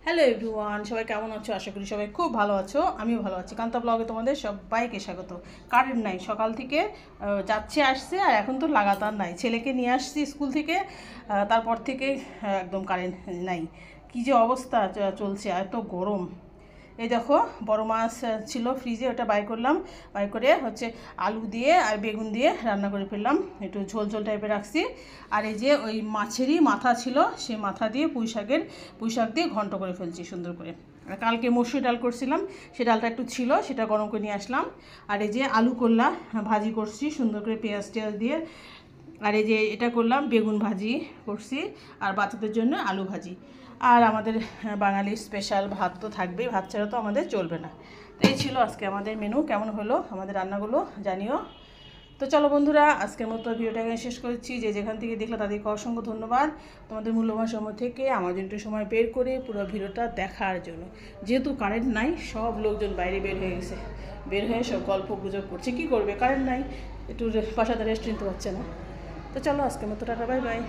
Hello everyone, সবাই কেমন আছো? আশা করি সবাই খুব ভালো আছো। আমিও ভালো আছি। কান্তা ব্লগে তোমাদের সবাইকে স্বাগত। কারেন্ট নাই, সকাল থেকে যাচ্ছে আসছে, আর এখন তো লাগাতার নাই। ছেলেকে নিয়ে আসছি স্কুল থেকে, তারপর থেকে একদম কারেন্ট নাই। কী যে অবস্থা চলছে, এত গরম। এই দেখো, বড় মাছ ছিল ফ্রিজে, ওটা বাই করলাম। বাই করে আলু দিয়ে আর বেগুন দিয়ে রান্না করে ফেললাম, একটু ঝোল ঝোল টাইপের রাখছি। আর এই যে ওই মাছেরই মাথা ছিল, সেই মাথা দিয়ে পুঁই শাক দিয়ে ঘন্ট করে ফেলছি সুন্দর করে। আর কালকে মসুর ডাল করছিলাম, সেই ডালটা একটু ছিল, সেটা গরম করে নিয়ে আসলাম। আর এই যে আলু করলা ভাজি করছি সুন্দর করে পেঁয়াজ টেয়াজ দিয়ে। আর এই যে এটা করলাম, বেগুন ভাজি করছি, আর বাচ্চাদের জন্য আলু ভাজি। আর আমাদের বাঙালির স্পেশাল ভাত তো থাকবেই, ভাত ছাড়া তো আমাদের চলবে না। তো এই ছিল আজকে আমাদের মেনু। কেমন হলো আমাদের রান্নাগুলো জানিও। তো চলো বন্ধুরা, আজকের মতো ভিডিওটাকে শেষ করছি। যে যেখান থেকে দেখলে তাদেরকে অসংখ্য ধন্যবাদ, তোমাদের মূল্যবান সময় থেকে আমার জন্য একটু সময় বের করে পুরো ভিডিওটা দেখার জন্য। যেহেতু কারেন্ট নাই, সব লোকজন বাইরে বের হয়ে গেছে, বের হয়ে সব গল্প গুজব করছে। কী করবে, কারেন্ট নাই, একটু বাসাতে রেস্ট নিতে পারছে না। তো চলো আজকের মতো টাটা, বাই বাই।